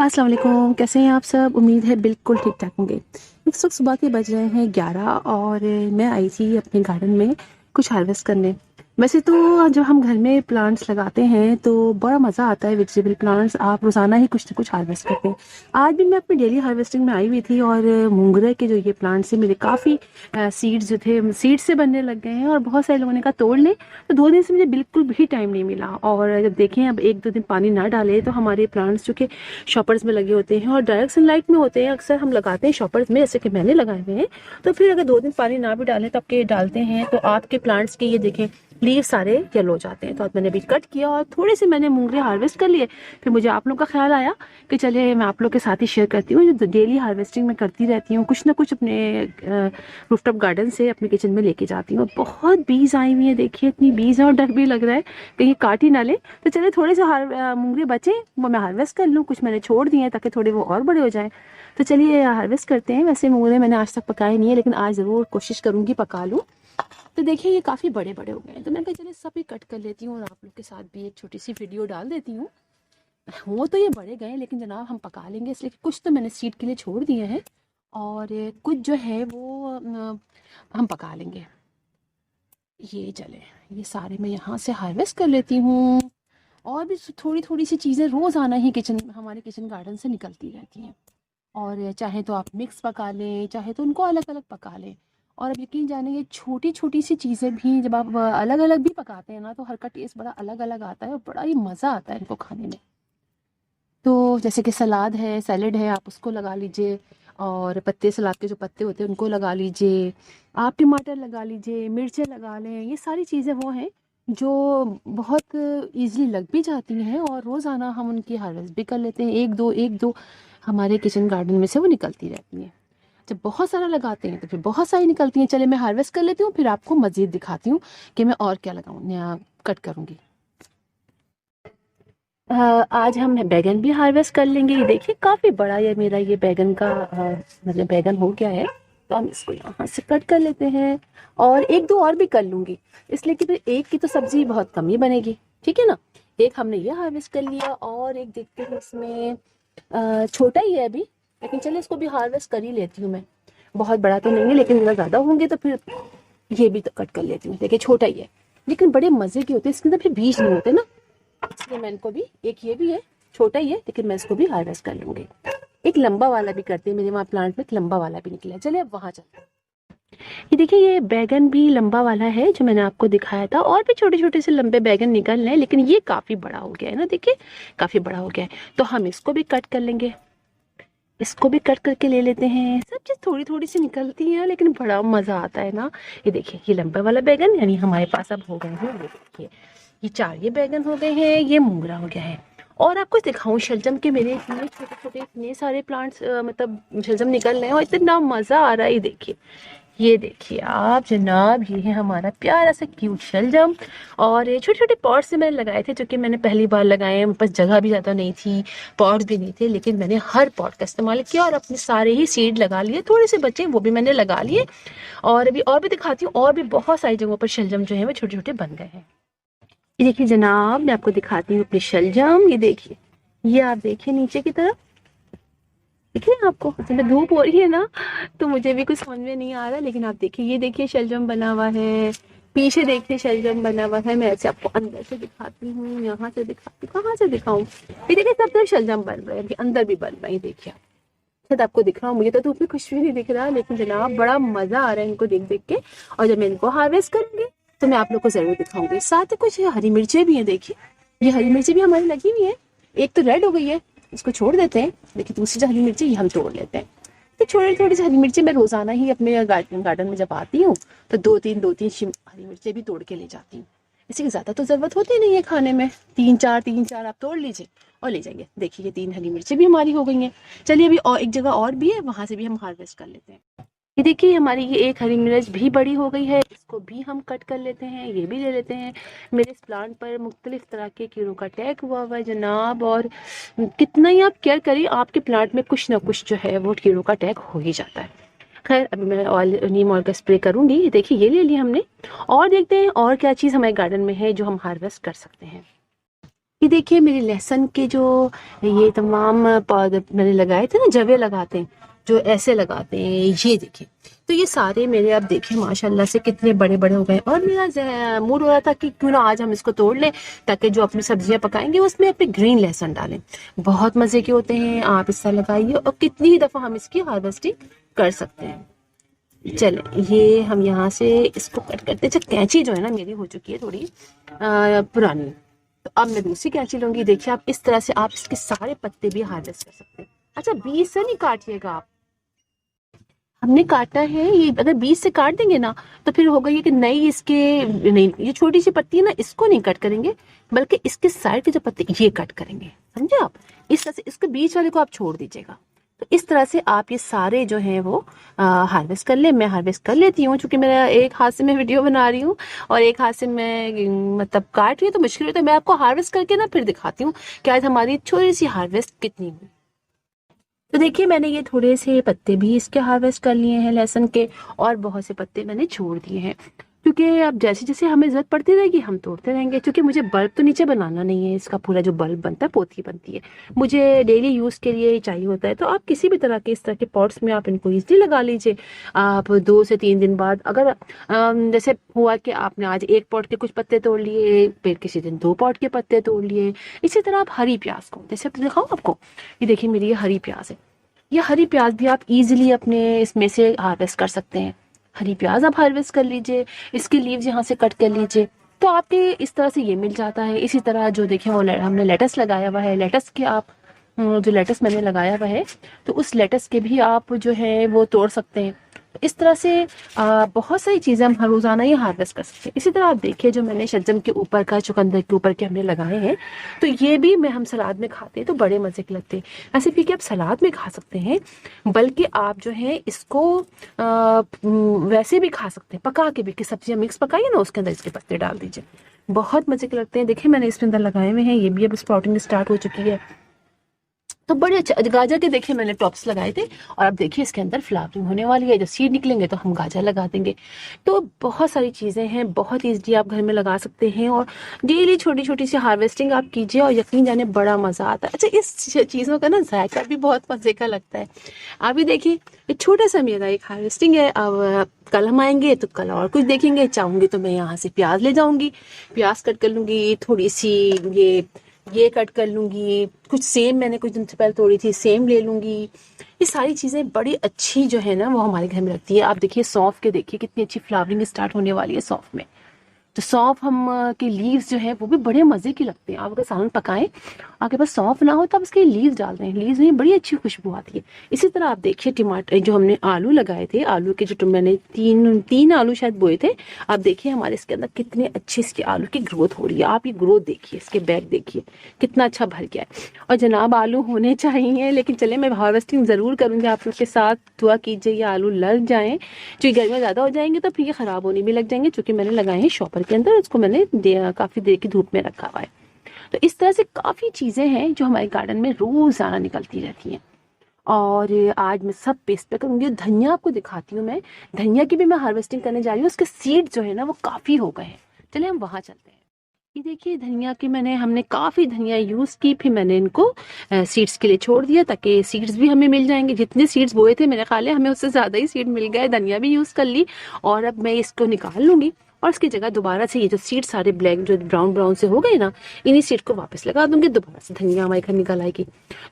अस्सलाम वालेकुम, कैसे हैं आप सब। उम्मीद है बिल्कुल ठीक ठाक होंगे। इस वक्त सुबह के बज रहे हैं 11 और मैं आई थी अपने गार्डन में कुछ हार्वेस्ट करने। वैसे तो जब हम घर में प्लांट्स लगाते हैं तो बड़ा मज़ा आता है। वेजिटेबल प्लांट्स आप रोज़ाना ही कुछ ना कुछ हार्वेस्ट करते हैं। आज भी मैं अपनी डेली हार्वेस्टिंग में आई हुई थी और मोंगरे के जो ये प्लांट्स हैं मेरे काफ़ी सीड्स जो थे सीड से बनने लग गए हैं और बहुत सारे लोगों ने कहा तोड़ लें। तो 2 दिन से मुझे बिल्कुल भी टाइम नहीं मिला और जब देखें अब 1-2 दिन पानी ना डाले तो हमारे प्लांट्स जो कि शॉपर्स में लगे होते हैं और डायरेक्ट सनलाइट में होते हैं, अक्सर हम लगाते हैं शॉपर्स में, जैसे कि मैंने लगाए हुए हैं। तो फिर अगर 2 दिन पानी ना भी डालें तो आपके डालते हैं तो आपके प्लांट्स के ये देखें लीव सारे येलो हो जाते हैं। तो आज मैंने अभी कट किया और थोड़े से मैंने मूंगरे हार्वेस्ट कर लिए। फिर मुझे आप लोग का ख्याल आया कि चलिए मैं आप लोग के साथ ही शेयर करती हूँ। जो डेली हार्वेस्टिंग मैं करती रहती हूँ, कुछ ना कुछ अपने रूफटॉप गार्डन से अपने किचन में लेके जाती हूँ। बहुत बीज आई हुई है, देखिए इतनी बीज है और डर भी लग रहा है कहीं काट ही ना ले। तो चलिए थोड़े से मूंगरे बचे वो मैं हार्वेस्ट कर लूँ, कुछ मैंने छोड़ दिए हैं ताकि थोड़े वो और बड़े हो जाएं। तो चलिए हार्वेस्ट करते हैं। वैसे मूंगरे मैंने आज तक पकाए नहीं है लेकिन आज ज़रूर कोशिश करूँगी पका लूँ। तो देखिए ये काफ़ी बड़े बड़े हो गए हैं तो मैं कहा चलिए सब ही कट कर लेती हूँ और आप लोग के साथ भी एक छोटी सी वीडियो डाल देती हूँ। वो तो ये बड़े गए लेकिन जनाब हम पका लेंगे, इसलिए कुछ तो मैंने सीड के लिए छोड़ दिए हैं और कुछ जो है वो हम पका लेंगे। ये चले, ये सारे मैं यहाँ से हार्वेस्ट कर लेती हूँ। और भी थोड़ी थोड़ी सी चीज़ें रोज़ाना ही हमारे किचन गार्डन से निकलती रहती हैं। और चाहे तो आप मिक्स पका लें, चाहे तो उनको अलग अलग पका लें। और अब यकीन जाने ये छोटी छोटी सी चीज़ें भी जब आप अलग अलग भी पकाते हैं ना तो हर का टेस्ट बड़ा अलग अलग आता है और बड़ा ही मज़ा आता है इनको खाने में। तो जैसे कि सलाद है, सैलेड है, आप उसको लगा लीजिए और पत्ते, सलाद के जो पत्ते होते हैं उनको लगा लीजिए। आप टमाटर लगा लीजिए, मिर्चें लगा लें। ये सारी चीज़ें वो हैं जो बहुत ईज़िली लग भी जाती हैं और रोज़ाना हम उनकी हार्वेस्ट भी कर लेते हैं। एक दो हमारे किचन गार्डन में से वो निकलती रहती हैं। जब बहुत सारा लगाते हैं तो फिर बहुत सारी निकलती हैं। चलिए मैं हार्वेस्ट कर लेती हूँ, फिर आपको मज़ीद दिखाती हूँ कि मैं और क्या लगाऊँ या कट करूँगी। आज हम बैगन भी हार्वेस्ट कर लेंगे। ये देखिए काफ़ी बड़ा ये मेरा ये बैगन का मतलब बैगन हो गया है। तो हम इसको यहाँ से कट कर लेते हैं और एक दो और भी कर लूँगी, इसलिए कि फिर एक की तो सब्ज़ी बहुत कम ही बनेगी। ठीक है ना। एक हमने ये हार्वेस्ट कर लिया और एक देखते हैं इसमें छोटा ही है अभी, लेकिन चलिए इसको भी हार्वेस्ट कर ही लेती हूँ मैं। बहुत बड़ा तो नहीं है लेकिन अगर ज़्यादा होंगे तो फिर ये भी तो कट कर लेती हूँ। देखिए छोटा ही है लेकिन बड़े मज़े के होते हैं, इसके अंदर फिर बीज नहीं होते ना, इसलिए मैं इनको भी, एक ये भी है छोटा ही है लेकिन मैं इसको भी हार्वेस्ट कर लूँगी। एक लंबा वाला भी करते हैं, मेरे वहाँ प्लांट में एक लंबा वाला भी निकला है। चलिए अब वहाँ चलते हैं। ये देखिए ये बैगन भी लंबा वाला है जो मैंने आपको दिखाया था, और भी छोटे छोटे से लंबे बैगन निकल रहे हैं लेकिन ये काफ़ी बड़ा हो गया है ना, देखिए काफ़ी बड़ा हो गया है। तो हम इसको भी कट कर लेंगे, इसको भी कट करके ले लेते हैं। सब चीज़ थोड़ी थोड़ी सी निकलती है लेकिन बड़ा मज़ा आता है ना। ये देखिए ये लंबा वाला बैगन यानी हमारे पास अब हो गए हैं। ये देखिए ये 4 ये बैगन हो गए हैं, ये मूंगरा हो गया है। और आपको दिखाऊं शलजम के मेरे इतने छोटे छोटे इतने सारे प्लांट्स मतलब शलजम निकल रहे हैं और इतना मज़ा आ रहा है। ये देखिए आप जनाब, ये है हमारा प्यारा सा क्यूट शलजम। और ये छोटे छोटे पॉट से मैंने लगाए थे जो कि मैंने पहली बार लगाए हैं। मेरे पास जगह भी ज़्यादा नहीं थी, पॉट भी नहीं थे, लेकिन मैंने हर पॉट का इस्तेमाल किया और अपने सारे ही सीड लगा लिए। थोड़े से बचे वो भी मैंने लगा लिए और अभी और भी दिखाती हूँ। और भी बहुत सारी जगहों पर शलजम जो है वो छोटे छोटे बन गए हैं। ये देखिए जनाब मैं आपको दिखाती हूँ अपनी शलजम। ये देखिए, ये आप देखिए नीचे की तरफ, देखिए आपको जब धूप हो रही है ना तो मुझे भी कुछ समझ में नहीं आ रहा, लेकिन आप देखिए ये देखिए शलजम बना हुआ है, पीछे देखिए शलजम बना हुआ है। मैं ऐसे आपको अंदर से दिखाती हूँ, यहाँ से दिखाती हूँ, कहाँ से दिखाऊं। ये देखिए सब तरफ शलजम बन रहे हैं, अभी अंदर भी बन रहा है। देखिए शायद आपको दिख रहा हूँ, मुझे तो धूप में कुछ भी नहीं दिख रहा, लेकिन जनाब बड़ा मजा आ रहा है इनको देख देख के। और जब मैं इनको हार्वेस्ट करूंगी तो मैं आप लोग को जरूर दिखाऊंगी। साथ ही कुछ हरी मिर्चें भी हैं, देखिए ये हरी मिर्चें भी हमारी लगी हुई है। एक तो रेड हो गई है, इसको छोड़ देते हैं। देखिए दूसरी जो हरी मिर्ची ये हम तोड़ लेते हैं। तो छोटी थोड़ी सी हरी मिर्ची मैं रोजाना ही अपने गार्डन में जब आती हूँ तो दो तीन हरी मिर्चें भी तोड़ के ले जाती हूँ। इसी की ज्यादा तो जरूरत होती नहीं है खाने में, तीन चार आप तोड़ लीजिए और ले जाइए। देखिए ये 3 हरी मिर्चें भी हमारी हो गई हैं। चलिए अभी और एक जगह और भी है, वहां से भी हम हार्वेस्ट कर लेते हैं। ये देखिए हमारी ये एक हरी मिर्च भी बड़ी हो गई है, इसको भी हम कट कर लेते हैं, ये भी ले लेते हैं। मेरे इस प्लांट पर मुख्तलिफ तरह के कीड़ों का अटैक हुआ हुआ है जनाब, और कितना ही आप केयर करिए आपके प्लांट में कुछ ना कुछ जो है वो कीड़ों का अटैक हो ही जाता है। खैर अभी मैं ऑयल, नीम ऑयल का स्प्रे करूंगी। ये देखिए ये ले लिया हमने, और देखते हैं और क्या चीज़ हमारे गार्डन में है जो हम हार्वेस्ट कर सकते हैं। ये देखिए मेरे लहसुन के जो ये तमाम पौधे मैंने लगाए थे ना, जवे लगाते हैं जो ऐसे लगाते हैं, ये देखिए। तो ये सारे मेरे आप देखिए माशाल्लाह से कितने बड़े बड़े हो गए। और मेरा मूड हो रहा था कि क्यों ना आज हम इसको तोड़ लें, ताकि जो अपनी सब्जियां पकाएंगे उसमें अपने ग्रीन लहसुन डालें। बहुत मजे के होते हैं, आप इसका लगाइए और कितनी ही दफा हम इसकी हार्वेस्टिंग कर सकते हैं। चले ये हम यहाँ से इसको कट करते। अच्छा कैंची जो है ना मेरी हो चुकी है थोड़ी पुरानी, तो अब मैं दूसरी कैंची लूंगी। देखिए आप इस तरह से आप इसके सारे पत्ते भी हार्वेस्ट कर सकते हैं। अच्छा बीज से नहीं काटिएगा आप, हमने काटा है ये, अगर बीज से काट देंगे ना तो फिर होगा ये कि नई इसके नहीं, ये छोटी सी पत्ती है ना इसको नहीं कट करेंगे, बल्कि इसके साइड के जो पत्ते ये कट करेंगे, समझे आप। इस तरह से इसके बीच वाले को आप छोड़ दीजिएगा। तो इस तरह से आप ये सारे जो हैं वो हार्वेस्ट कर ले। मैं हार्वेस्ट कर लेती हूँ क्योंकि मेरा एक हाथ से मैं वीडियो बना रही हूँ और एक हाथ से मैं मतलब काट रही हूँ, तो मुश्किल होता है। मैं आपको हार्वेस्ट करके ना फिर दिखाती हूँ कि आज हमारी छोटी सी हार्वेस्ट कितनी हुई। तो देखिए मैंने ये थोड़े से पत्ते भी इसके हार्वेस्ट कर लिए हैं लहसुन के, और बहुत से पत्ते मैंने छोड़ दिए हैं, क्योंकि अब जैसे जैसे हमें जरूरत पड़ती रहेगी हम तोड़ते रहेंगे। क्योंकि मुझे बल्ब तो नीचे बनाना नहीं है, इसका पूरा जो बल्ब बनता है पोथी बनती है, मुझे डेली यूज़ के लिए ही चाहिए होता है। तो आप किसी भी तरह के इस तरह के पॉट्स में आप इनको ईजिली लगा लीजिए। आप 2 से 3 दिन बाद अगर जैसे हुआ कि आपने आज एक पॉट के कुछ पत्ते तोड़ लिए, फिर किसी दिन 2 पॉट के पत्ते तोड़ लिए। इसी तरह आप हरी प्याज को, जैसे अब दिखाऊं आपको, ये देखिए मेरी ये हरी प्याज है, ये हरी प्याज भी आप इजीली अपने इसमें से हार्वेस्ट कर सकते हैं। हरी प्याज आप हार्वेस्ट कर लीजिए, इसकी लीव्स यहाँ से कट कर लीजिए, तो आपके इस तरह से ये मिल जाता है। इसी तरह जो देखिए वो हमने लेटस लगाया हुआ है, लेटस के आप जो लेटस मैंने लगाया हुआ है, तो उस लेटस के भी आप जो है वो तोड़ सकते हैं। तो इस तरह से बहुत सारी चीज़ें हम हर रोज़ाना ही हार्वेस्ट कर सकते हैं। इसी तरह आप देखिए जो मैंने शलजम के ऊपर का, चुकंदर के ऊपर के हमने लगाए हैं, तो ये भी मैं हम सलाद में खाते हैं तो बड़े मज़े के लगते हैं। ऐसे भी कि आप सलाद में खा सकते हैं, बल्कि आप जो है इसको वैसे भी खा सकते हैं, पका के भी, कि सब्जियां मिक्स पकाइए ना उसके अंदर इसके पत्ते डाल दीजिए, बहुत मज़े के लगते हैं। देखिए मैंने इसके अंदर लगाए हुए हैं, ये भी अब स्प्राउटिंग स्टार्ट हो चुकी है, तो बड़े अच्छे। गाजर के देखिए मैंने टॉप्स लगाए थे, और अब देखिए इसके अंदर फ्लावरिंग होने वाली है। जब सीड निकलेंगे तो हम गाजर लगा देंगे। तो बहुत सारी चीज़ें हैं, बहुत ईजी आप घर में लगा सकते हैं, और डेली छोटी छोटी सी हार्वेस्टिंग आप कीजिए और यकीन जाने बड़ा मज़ा आता है। अच्छा इस चीज़ों का ना जायका भी बहुत मज़े का लगता है। अभी देखिए ये छोटा सा मेरा एक हार्वेस्टिंग है। अब कल हम आएंगे तो कल और कुछ देखेंगे। चाहूंगी तो मैं यहाँ से प्याज ले जाऊंगी, प्याज कट कर लूंगी, थोड़ी सी ये कट कर लूंगी, कुछ सेम मैंने कुछ दिन से पहले तोड़ी थी, सेम ले लूंगी। ये सारी चीजें बड़ी अच्छी जो है ना वो हमारे घर में लगती है। आप देखिए सौंफ के, देखिए कितनी अच्छी फ्लावरिंग स्टार्ट होने वाली है सौंफ में। तो सौंफ हम के लीव्स जो है वो भी बड़े मजे के लगते हैं। आप अगर सालन पकाएं, आपके पास सौंफ ना हो तो आप इसके लीव्स डाल दें, लीव्स में बड़ी अच्छी खुशबू आती है। इसी तरह आप देखिए टमाटर, जो हमने आलू लगाए थे, आलू के जो मैंने तीन तीन आलू शायद बोए थे, आप देखिए हमारे इसके अंदर कितने अच्छे इसके आलू की ग्रोथ हो रही है। आप ये ग्रोथ देखिए, इसके बैग देखिए कितना अच्छा भर गया है। और जनाब आलू होने चाहिए, लेकिन चले मैं हार्वेस्टिंग ज़रूर करूँगी आप लोग के साथ। दुआ कीजिए ये आलू लग जाएं, जो गर्मियाँ ज़्यादा हो जाएंगे तो फिर ये ख़राब होने भी लग जाएंगे, क्योंकि मैंने लगाए हैं शॉपर के अंदर, इसको मैंने काफ़ी देर की धूप में रखा हुआ है। तो इस तरह से काफ़ी चीज़ें हैं जो हमारे गार्डन में रोज़ाना निकलती रहती हैं। और आज मैं सब पेस्ट पे करूँगी। धनिया आपको दिखाती हूँ मैं, धनिया की भी मैं हार्वेस्टिंग करने जा रही हूँ। उसके सीड जो है ना वो काफ़ी हो गए हैं, चलिए हम वहाँ चलते हैं। ये देखिए धनिया की हमने काफ़ी धनिया यूज़ की, फिर मैंने इनको सीड्स के लिए छोड़ दिया, ताकि सीड्स भी हमें मिल जाएंगे। जितने सीड्स बोए थे मेरे ख्याल है हमें उससे ज़्यादा ही सीड मिल गए, धनिया भी यूज़ कर ली। और अब मैं इसको निकाल लूँगी, और इसकी जगह दोबारा से ये जो सीड सारे ब्लैक जो ब्राउन ब्राउन से हो गए ना, इन्हीं सीड को वापस लगा दूंगी, दोबारा से धनिया हमारे घर निकल आएगी।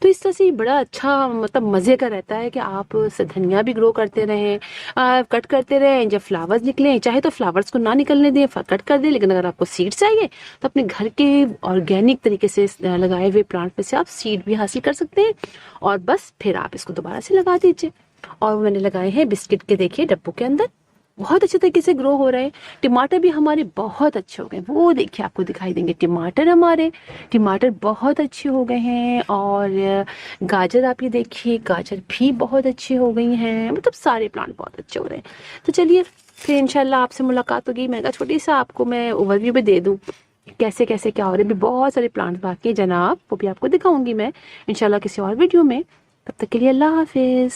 तो इस तरह से बड़ा अच्छा मतलब मज़े का रहता है कि आप धनिया भी ग्रो करते रहें, कट करते रहें। जब फ्लावर्स निकले, चाहे तो फ्लावर्स को ना निकलने दें, कट कर दें, लेकिन अगर आपको सीड चाहिए तो अपने घर के ऑर्गेनिक तरीके से लगाए हुए प्लांट में से आप सीड भी हासिल कर सकते हैं, और बस फिर आप इसको दोबारा से लगा दीजिए। और मैंने लगाए हैं बिस्किट के, देखिए डब्बों के अंदर बहुत अच्छे तरीके से ग्रो हो रहे हैं। टमाटर भी हमारे बहुत अच्छे हो गए, वो देखिए आपको दिखाई देंगे टमाटर हमारे, टमाटर बहुत अच्छे हो गए हैं। और गाजर आप ये देखिए, गाजर भी बहुत अच्छी हो गई हैं, मतलब सारे प्लांट बहुत अच्छे हो रहे हैं। तो चलिए फिर इंशाल्लाह आपसे मुलाकात होगी। मैं छोटी सा आपको मैं ओवरव्यू भी दे दूँ कैसे कैसे क्या हो रहा है। भी बहुत सारे प्लांट बाकी हैं जनाब, वो भी आपको दिखाऊंगी मैं इंशाल्लाह किसी और वीडियो में। तब तक के लिए अल्लाह हाफिज़।